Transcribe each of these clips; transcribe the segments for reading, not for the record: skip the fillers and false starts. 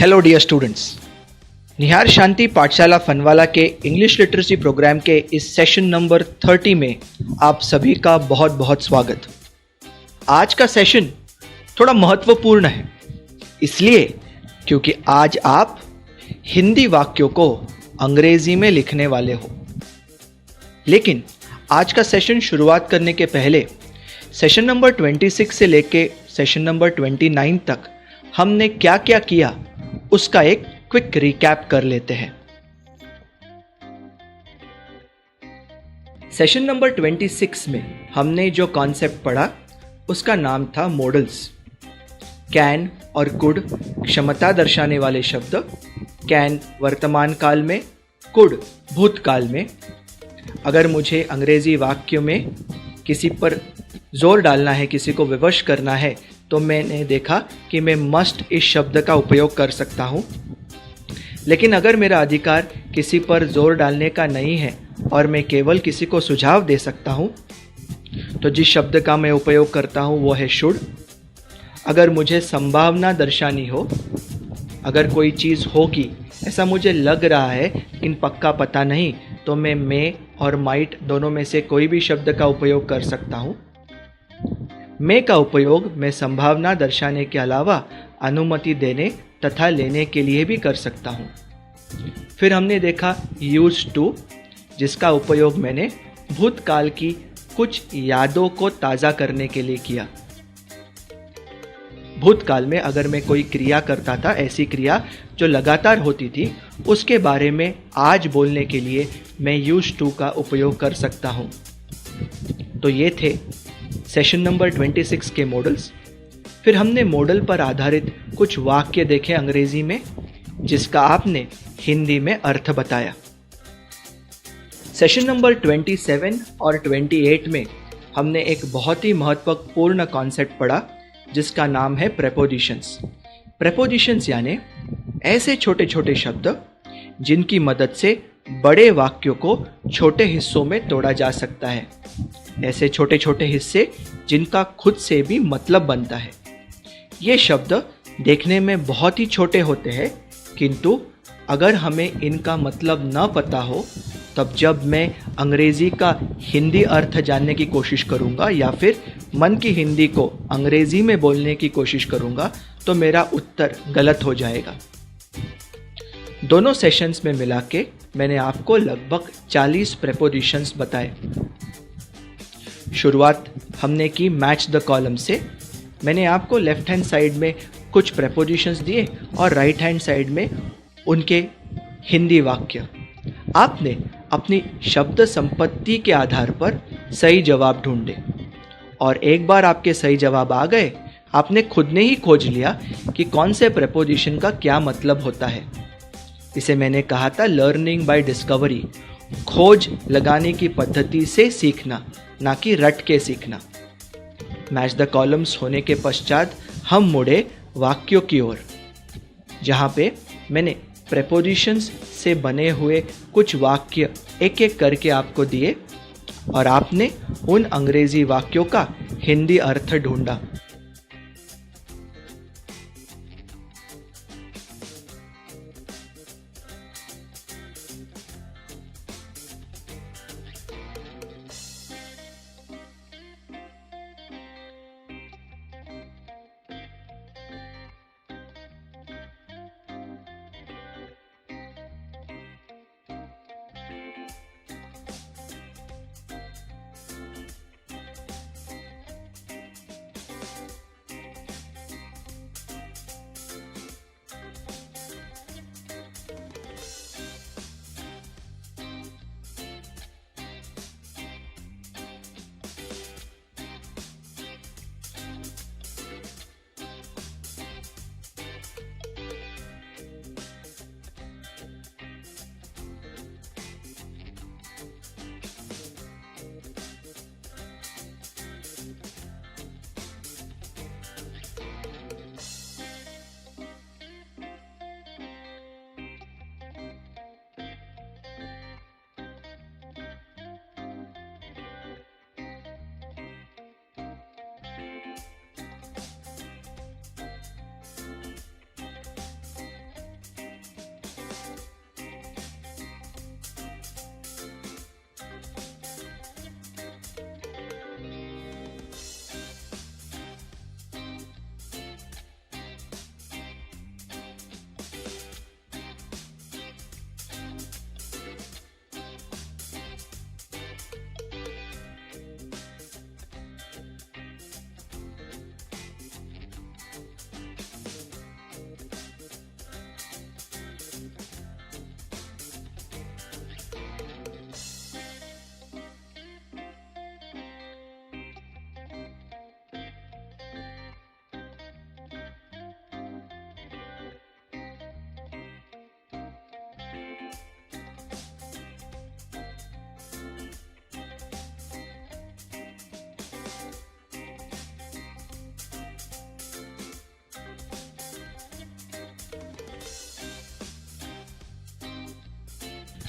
Hello dear students, निहार शांति पाठशाला फनवाला के English literacy programme के इस सेशन नंबर 30 में आप सभी का बहुत बहुत स्वागत। आज का सेशन थोड़ा महत्वपूर्ण है, इसलिए क्योंकि आज आप हिंदी वाक्यों को अंग्रेजी में लिखने वाले हो। लेकिन आज का सेशन शुरुआत करने के पहले सेशन नंबर 26 से लेके सेशन नंबर 29 तक हमने क्या क्या किया उसका एक क्विक रिकैप कर लेते हैं। सेशन नंबर 26 में हमने जो कॉन्सेप्ट पढ़ा उसका नाम था मॉडल्स। कैन और कुड क्षमता दर्शाने वाले शब्द, कैन वर्तमान काल में, कुड भूतकाल में। अगर मुझे अंग्रेजी वाक्य में किसी पर जोर डालना है, किसी को विवश करना है, तो मैंने देखा कि मैं मस्ट इस शब्द का उपयोग कर सकता हूँ। लेकिन अगर मेरा अधिकार किसी पर जोर डालने का नहीं है और मैं केवल किसी को सुझाव दे सकता हूँ, तो जिस शब्द का मैं उपयोग करता हूँ वो है शुड। अगर मुझे संभावना दर्शानी हो, अगर कोई चीज़ होगी ऐसा मुझे लग रहा है लेकिन पक्का पता नहीं, तो मैं मे और माइट दोनों में से कोई भी शब्द का उपयोग कर सकता हूँ। मे का उपयोग मैं संभावना दर्शाने के अलावा अनुमति देने तथा लेने के लिए भी कर सकता हूँ। फिर हमने देखा यूज टू, जिसका उपयोग मैंने भूतकाल की कुछ यादों को ताज़ा करने के लिए किया। भूतकाल में अगर मैं कोई क्रिया करता था, ऐसी क्रिया जो लगातार होती थी, उसके बारे में आज बोलने के लिए मैं यूज टू का उपयोग कर सकता हूँ। तो ये थे सेशन नंबर 26 के मॉडल्स। फिर हमने मॉडल पर आधारित कुछ वाक्य देखे अंग्रेजी में, जिसका आपने हिंदी में अर्थ बताया। सेशन नंबर 27 और 28 में हमने एक बहुत ही महत्वपूर्ण कॉन्सेप्ट पढ़ा, जिसका नाम है प्रेपोजिशंस। प्रेपोजिशंस यानी ऐसे छोटे छोटे शब्द जिनकी मदद से बड़े वाक्यों को छोटे हिस्सों में तोड़ा जा सकता है। ऐसे छोटे छोटे हिस्से जिनका खुद से भी मतलब बनता है। ये शब्द देखने में बहुत ही छोटे होते हैं, किंतु अगर हमें इनका मतलब न पता हो, तब जब मैं अंग्रेजी का हिंदी अर्थ जानने की कोशिश करूंगा या फिर मन की हिंदी को अंग्रेजी में बोलने की कोशिश करूंगा, तो मेरा उत्तर गलत हो जाएगा। दोनों सेशंस में मिला के मैंने आपको लगभग 40 प्रेपोजिशंस बताए। शुरुआत हमने की मैच द कॉलम से। मैंने आपको लेफ्ट हैंड साइड में कुछ प्रेपोजिशंस दिए और राइट हैंड साइड में उनके हिंदी वाक्य। आपने अपनी शब्द संपत्ति के आधार पर सही जवाब ढूंढे, और एक बार आपके सही जवाब आ गए, आपने खुद ने ही खोज लिया कि कौन से प्रेपोजिशन का क्या मतलब होता है। इसे मैंने कहा था लर्निंग बाय डिस्कवरी, खोज लगाने की पद्धति से सीखना, ना कि रट के सीखना। मैच द कॉलम्स होने के पश्चात हम मुड़े वाक्यों की ओर, जहाँ पे मैंने प्रेपोजिशंस से बने हुए कुछ वाक्य एक एक करके आपको दिए और आपने उन अंग्रेजी वाक्यों का हिंदी अर्थ ढूंढा।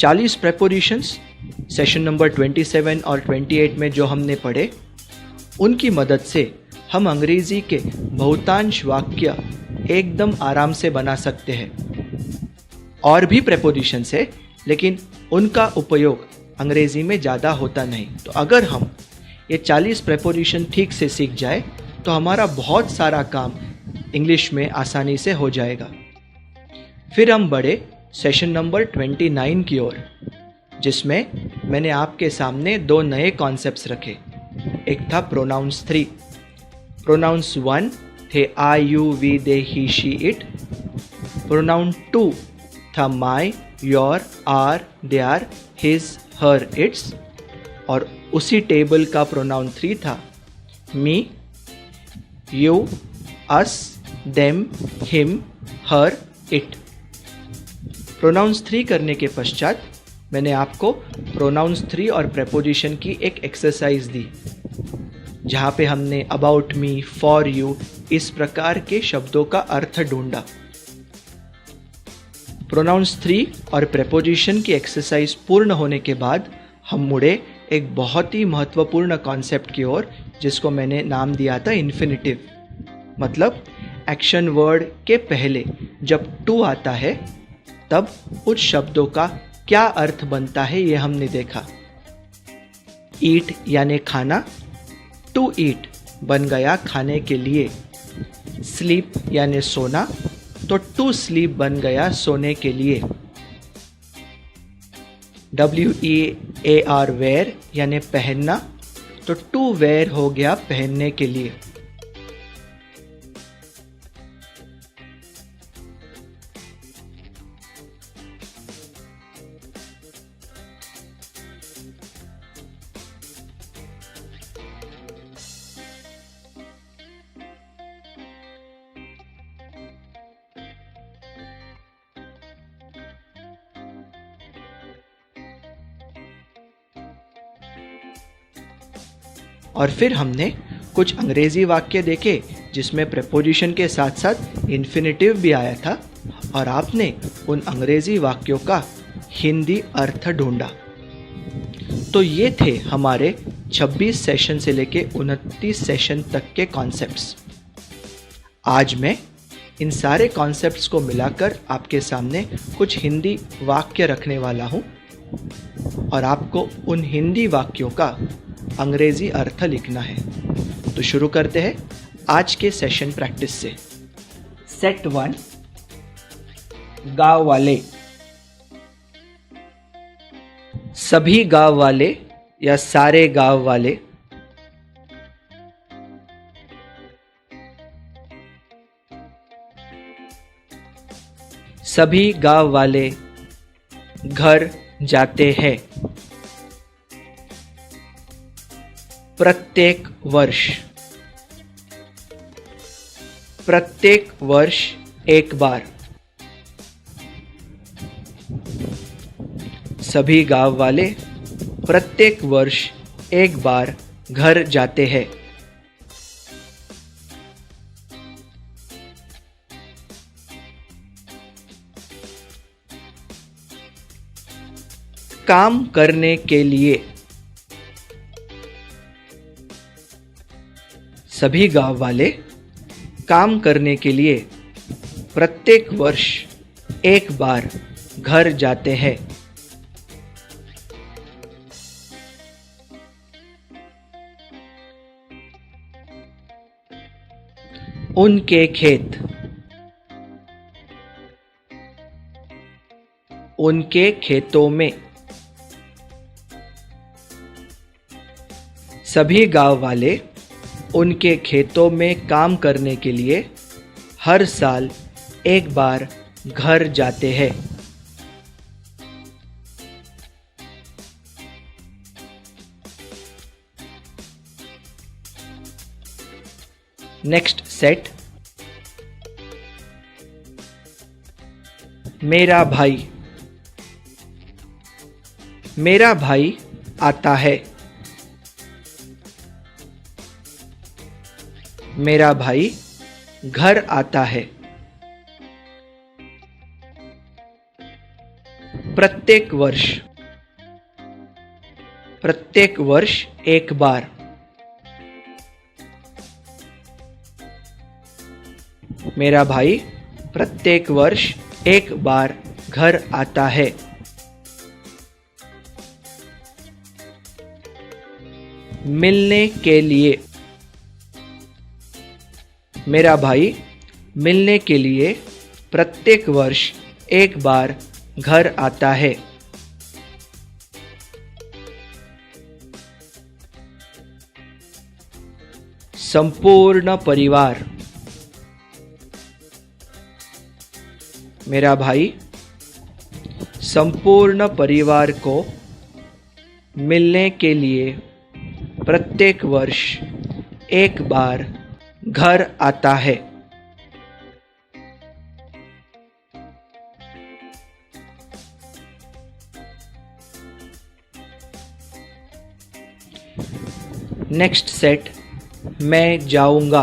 40 प्रेपोजिशंस सेशन नंबर 27 और 28 में जो हमने पढ़े, उनकी मदद से हम अंग्रेजी के बहुतांश वाक्य एकदम आराम से बना सकते हैं। और भी प्रेपोजिशंस है, लेकिन उनका उपयोग अंग्रेजी में ज़्यादा होता नहीं। तो अगर हम ये 40 प्रेपोजिशन ठीक से सीख जाए तो हमारा बहुत सारा काम इंग्लिश में आसानी से हो जाएगा। फिर हम बढ़े सेशन नंबर 29 की ओर, जिसमें मैंने आपके सामने 2 नए कॉन्सेप्ट्स रखे। एक था प्रोनाउंस 3। प्रोनाउंस 1 थे I, you, we, they, he, she, it. Pronoun 2 था my, your, our, their, his, her, its. और उसी टेबल का प्रोनाउन 3 था me, you, us, them, him, her, it. Pronouns 3 करने के पश्चात मैंने आपको प्रोनाउंस 3 और प्रेपोजिशन की एक एक्सरसाइज दी, जहाँ पे हमने अबाउट मी, फॉर यू इस प्रकार के शब्दों का अर्थ ढूंढा। प्रोनाउंस 3 और प्रेपोजिशन की एक्सरसाइज पूर्ण होने के बाद हम मुड़े एक बहुत ही महत्वपूर्ण कॉन्सेप्ट की ओर, जिसको मैंने नाम दिया था इन्फिनिटिव। मतलब एक्शन वर्ड के पहले जब टू आता है तब उस शब्दों का क्या अर्थ बनता है, ये हमने देखा। ईट यानी खाना, टू ईट बन गया खाने के लिए। स्लीप यानी सोना, तो टू स्लीप बन गया सोने के लिए। WEAR वेयर यानी पहनना, तो टू वेयर हो गया पहनने के लिए। और फिर हमने कुछ अंग्रेजी वाक्य देखे जिसमें प्रेपोजिशन के साथ साथ इन्फिनिटिव भी आया था, और आपने उन अंग्रेजी वाक्यों का हिंदी अर्थ ढूंढा। तो ये थे हमारे 26 सेशन से लेके 29 सेशन तक के कॉन्सेप्ट्स। आज मैं इन सारे कॉन्सेप्ट्स को मिलाकर आपके सामने कुछ हिंदी वाक्य रखने वाला हूँ, और आपको उन हिंदी वाक्यों का अंग्रेजी अर्थ लिखना है। तो शुरू करते हैं आज के सेशन प्रैक्टिस से। सेट 1, गांव वाले। सभी गांव वाले या सारे गांव वाले। सभी गांव वाले घर जाते हैं। प्रत्येक वर्ष। प्रत्येक वर्ष एक बार। सभी गांव वाले प्रत्येक वर्ष एक बार घर जाते हैं। काम करने के लिए। सभी गांव वाले काम करने के लिए प्रत्येक वर्ष एक बार घर जाते हैं। उनके खेत। उनके खेतों में। सभी गांव वाले उनके खेतों में काम करने के लिए हर साल एक बार घर जाते हैं। Next set. मेरा भाई। मेरा भाई आता है। मेरा भाई घर आता है। प्रत्येक वर्ष, प्रत्येक वर्ष एक बार। मेरा भाई प्रत्येक वर्ष एक बार घर आता है। मिलने के लिए, मेरा भाई मिलने के लिए प्रत्येक वर्ष एक बार घर आता है। संपूर्ण परिवार, मेरा भाई संपूर्ण परिवार को मिलने के लिए प्रत्येक वर्ष एक बार घर आता है। नेक्स्ट सेट, मैं जाऊंगा।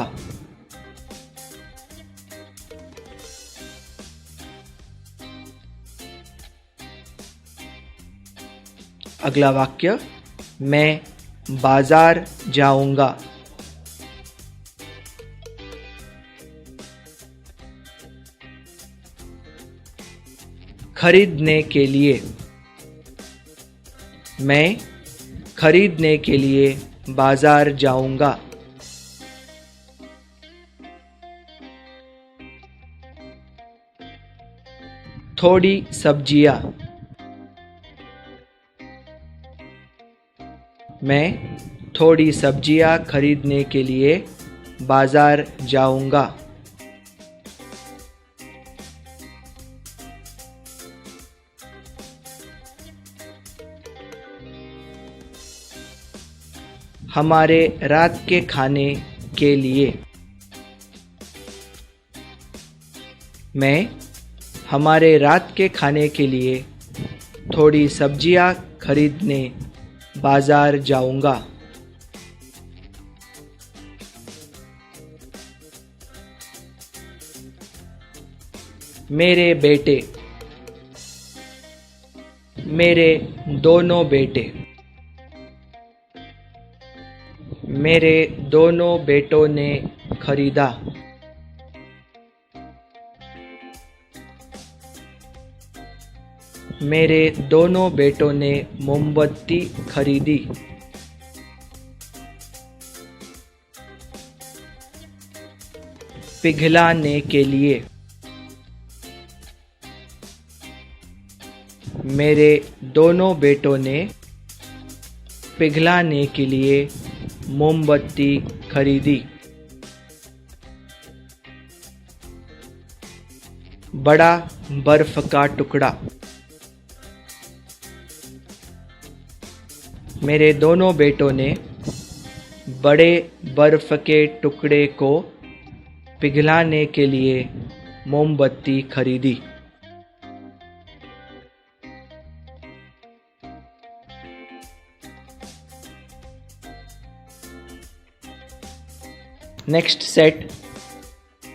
अगला वाक्य, मैं बाजार जाऊंगा। खरीदने के लिए, मैं खरीदने के लिए बाजार जाऊंगा। थोड़ी सब्जियां, मैं थोड़ी सब्जियां खरीदने के लिए बाजार जाऊंगा। हमारे रात के खाने के लिए, मैं हमारे रात के खाने के लिए थोड़ी सब्जियां खरीदने बाजार जाऊंगा। मेरे बेटे, मेरे दोनों बेटे, मेरे दोनों बेटों ने खरीदा। मेरे दोनों बेटों ने मोमबत्ती खरीदी। पिघलाने के लिए, मेरे दोनों बेटों ने पिघलाने के लिए मोमबत्ती खरीदी। बड़ा बर्फ का टुकड़ा, मेरे दोनों बेटों ने बड़े बर्फ के टुकड़े को पिघलाने के लिए मोमबत्ती खरीदी। नेक्स्ट सेट,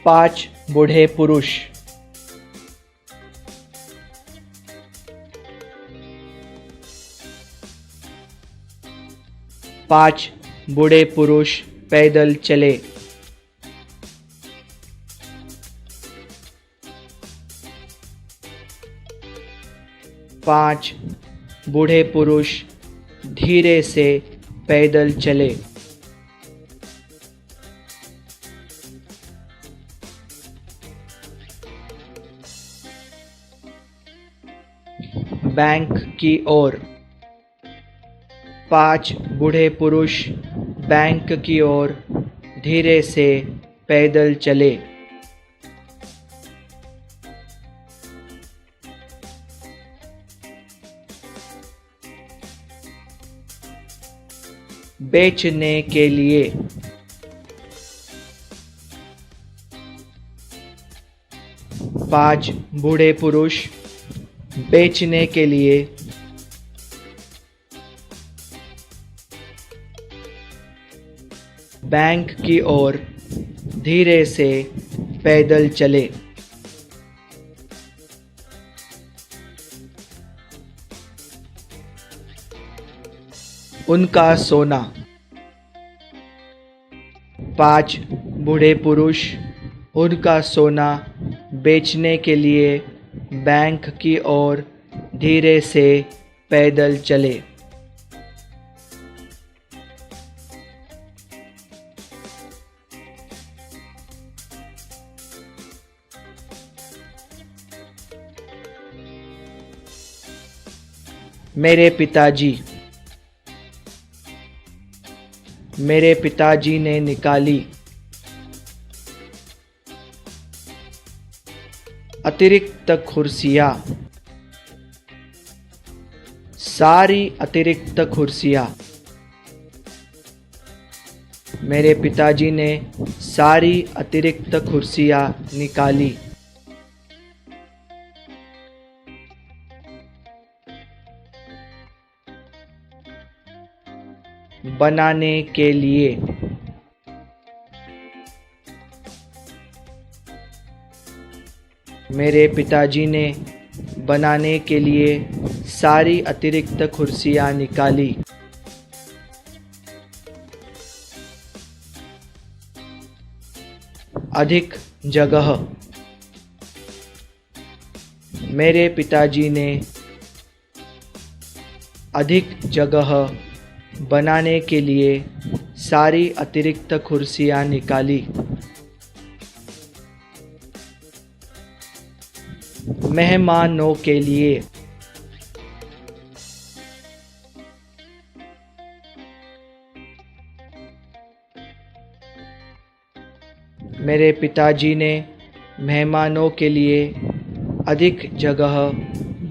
5 बूढ़े पुरुष। पांच बूढ़े पुरुष पैदल चले। पांच बूढ़े पुरुष धीरे से पैदल चले। बैंक की ओर, 5 बूढ़े पुरुष बैंक की ओर धीरे से पैदल चले। बेचने के लिए, 5 बूढ़े पुरुष बेचने के लिए बैंक की ओर धीरे से पैदल चले। उनका सोना। 5 बूढ़े पुरुष उनका सोना बेचने के लिए बैंक की ओर धीरे से पैदल चले। मेरे पिताजी ने निकाली। अतिरिक्त कुर्सियाँ। सारी अतिरिक्त कुर्सियाँ। मेरे पिताजी ने सारी अतिरिक्त कुर्सियाँ निकाली। बनाने के लिए। मेरे पिताजी ने बनाने के लिए सारी अतिरिक्त कुर्सियाँ निकाली। अधिक जगह। मेरे पिताजी ने अधिक जगह बनाने के लिए सारी अतिरिक्त कुर्सियाँ निकाली। मेहमानों के लिए। मेरे पिताजी ने मेहमानों के लिए अधिक जगह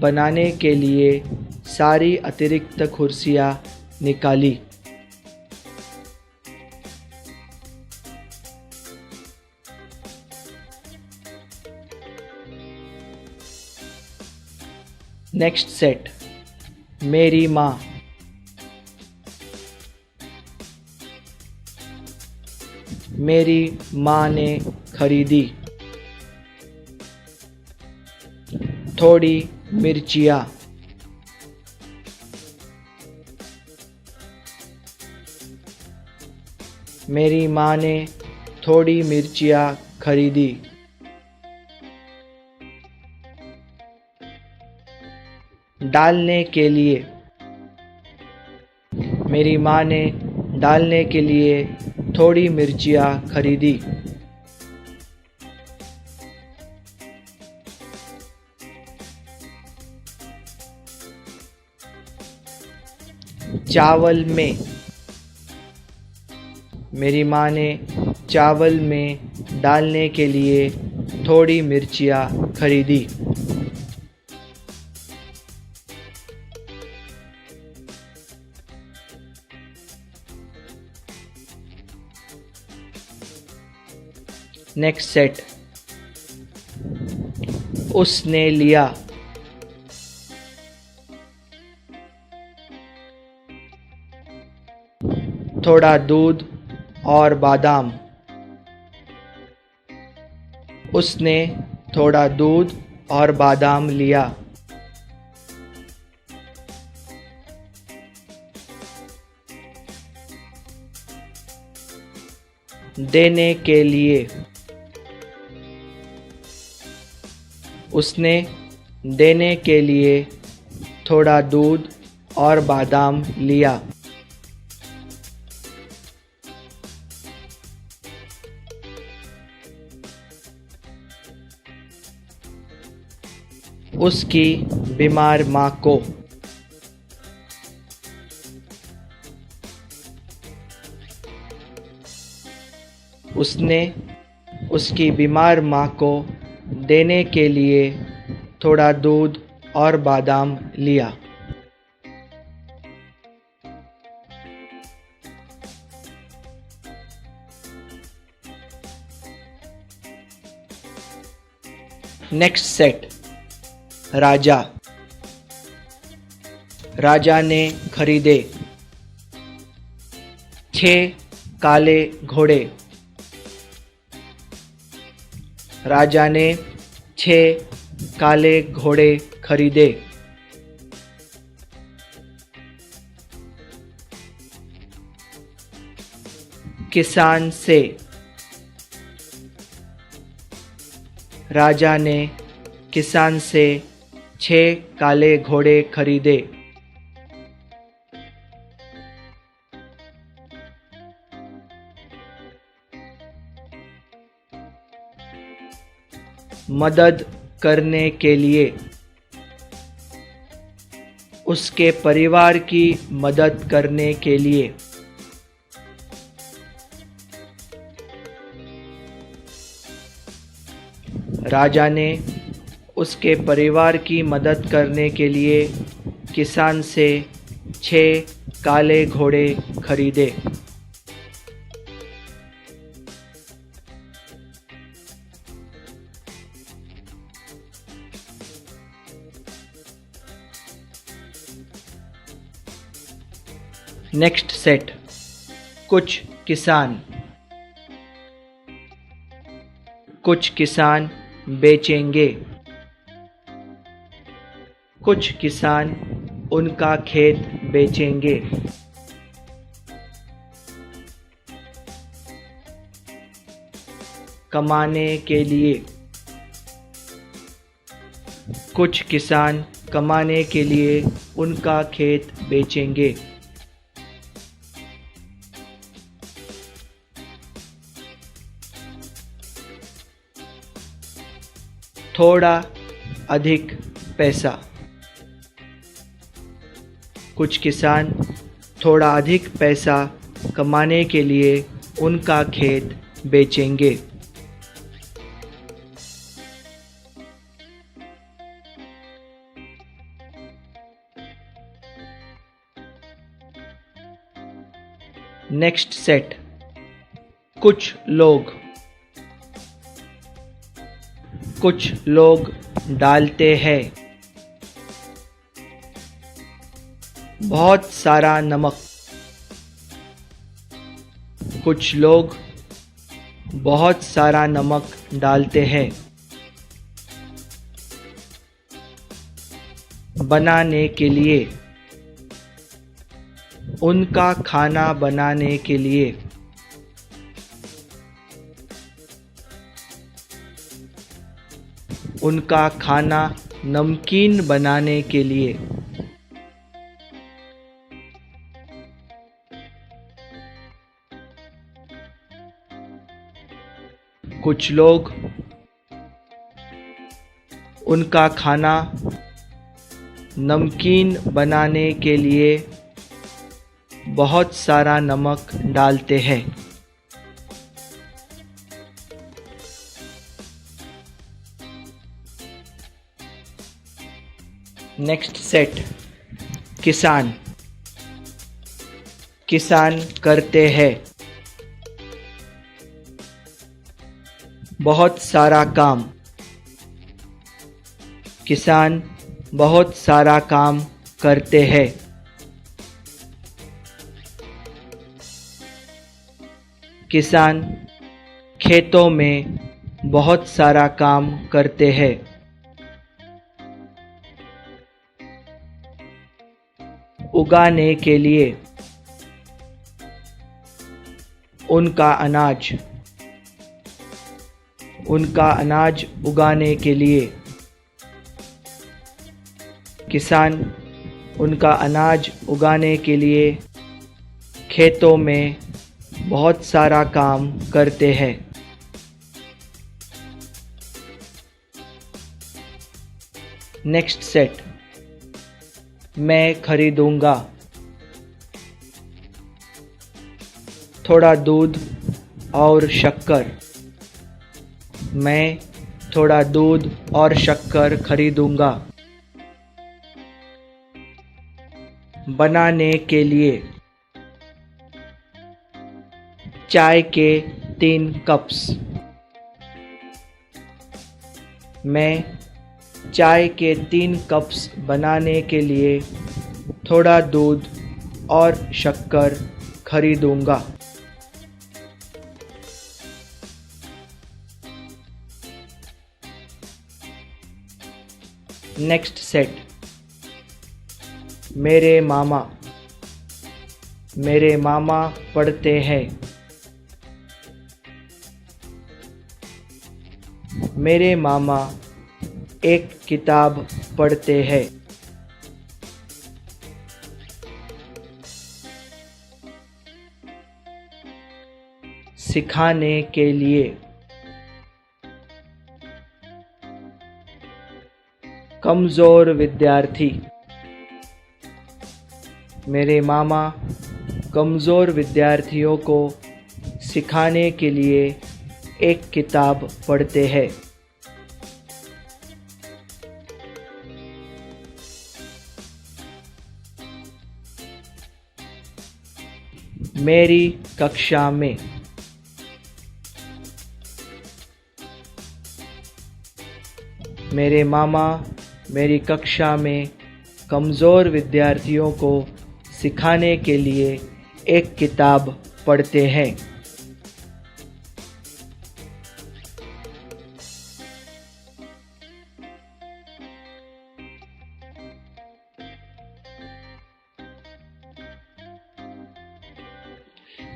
बनाने के लिए सारी अतिरिक्त कुर्सियाँ निकाली। Next set. मेरी माँ। मेरी माँ ने खरीदी थोड़ी मिर्चियाँ। मेरी माँ ने थोड़ी मिर्चियाँ खरीदी। डालने के लिए। मेरी माँ ने डालने के लिए थोड़ी मिर्चियाँ खरीदी। चावल में। मेरी माँ ने चावल में डालने के लिए थोड़ी मिर्चियाँ खरीदी। Next set. उसने लिया थोड़ा दूध और बादाम। उसने थोड़ा दूध और बादाम लिया। देने के लिए। उसने देने के लिए थोड़ा दूध और बादाम लिया। उसकी बीमार माँ को। उसने उसकी बीमार माँ को देने के लिए थोड़ा दूध और बादाम लिया। Next set. राजा। राजा ने खरीदे 6 काले घोड़े। राजा ने 6 काले घोड़े खरीदे। किसान से। राजा ने किसान से 6 काले घोड़े खरीदे। मदद करने के लिए। उसके परिवार की मदद करने के लिए। राजा ने उसके परिवार की मदद करने के लिए किसान से 6 काले घोड़े खरीदे। Next set. कुछ किसान। कुछ किसान बेचेंगे। कुछ किसान उनका खेत बेचेंगे। कमाने के लिए। कुछ किसान कमाने के लिए उनका खेत बेचेंगे। थोड़ा अधिक पैसा। कुछ किसान थोड़ा अधिक पैसा कमाने के लिए उनका खेत बेचेंगे। Next set. कुछ लोग। कुछ लोग डालते हैं बहुत सारा नमक। कुछ लोग बहुत सारा नमक डालते हैं बनाने के लिए। उनका खाना बनाने के लिए। उनका खाना नमकीन बनाने के लिए। कुछ लोग उनका खाना नमकीन बनाने के लिए बहुत सारा नमक डालते हैं। Next set. किसान। किसान करते हैं बहुत सारा काम। किसान बहुत सारा काम करते हैं। किसान खेतों में बहुत सारा काम करते हैं। उगाने के लिए। उनका अनाज। उनका अनाज उगाने के लिए। किसान उनका अनाज उगाने के लिए खेतों में बहुत सारा काम करते हैं। Next set. मैं खरीदूंगा थोड़ा दूध और शक्कर। मैं थोड़ा दूध और शक्कर खरीदूंगा बनाने के लिए। चाय के 3 कप्स। मैं चाय के 3 कप्स बनाने के लिए थोड़ा दूध और शक्कर खरीदूंगा। Next set. मेरे मामा। मेरे मामा पढ़ते हैं मेरे मामा एक किताब पढ़ते हैं। सिखाने के लिए, कमज़ोर विद्यार्थी। मेरे मामा कमज़ोर विद्यार्थियों को सिखाने के लिए एक किताब पढ़ते हैं। मेरी कक्षा में, मेरे मामा मेरी कक्षा में कमज़ोर विद्यार्थियों को सिखाने के लिए एक किताब पढ़ते हैं।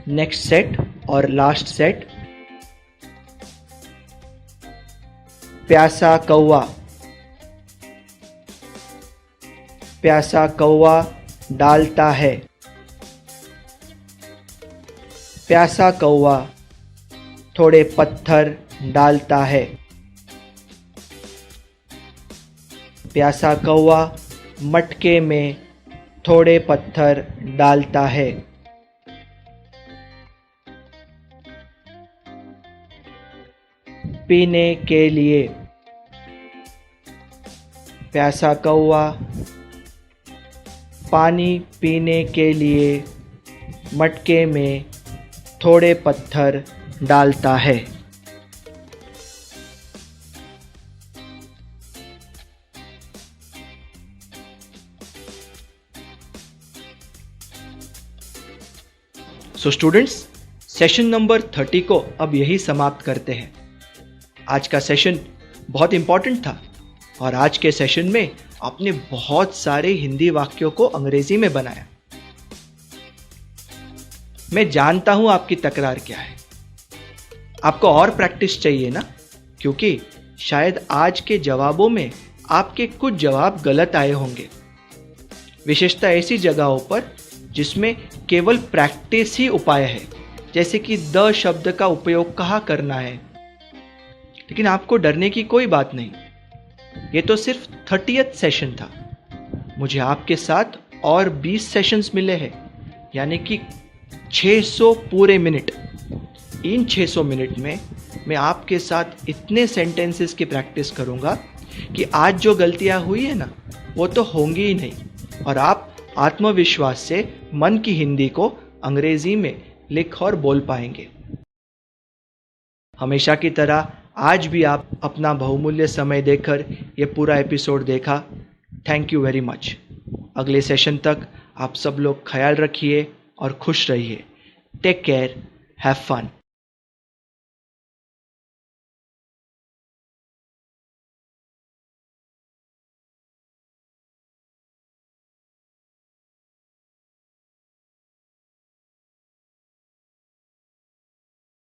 नेक्स्ट सेट और लास्ट सेट। प्यासा कौवा। प्यासा कौवा डालता है। प्यासा कौवा थोड़े पत्थर डालता है। प्यासा कौवा मटके में थोड़े पत्थर डालता है। पीने के लिए, प्यासा कौवा पानी पीने के लिए मटके में थोड़े पत्थर डालता है। सो स्टूडेंट्स, सेशन नंबर 30 को अब यही समाप्त करते हैं। आज का सेशन बहुत इंपॉर्टेंट था और आज के सेशन में आपने बहुत सारे हिंदी वाक्यों को अंग्रेजी में बनाया। मैं जानता हूं आपकी तकरार क्या है। आपको और प्रैक्टिस चाहिए ना, क्योंकि शायद आज के जवाबों में आपके कुछ जवाब गलत आए होंगे, विशेषता ऐसी जगहों पर जिसमें केवल प्रैक्टिस ही उपाय है, जैसे कि द शब्द का उपयोग कहाँ करना है। लेकिन आपको डरने की कोई बात नहीं, ये तो सिर्फ 30th सेशन था। मुझे आपके साथ और 20 सेशंस मिले हैं, यानी कि 600 पूरे मिनट। इन 600 मिनट में मैं आपके साथ इतने सेंटेंसेस की प्रैक्टिस करूंगा कि आज जो गलतियां हुई है ना, वो तो होंगी ही नहीं, और आप आत्मविश्वास से मन की हिंदी को अंग्रेजी में लिख और बोल पाएंगे। हमेशा की तरह आज भी आप अपना बहुमूल्य समय देकर ये पूरा एपिसोड देखा। Thank you very much. अगले सेशन तक आप सब लोग ख्याल रखिए और खुश रहिए। Take care, have fun.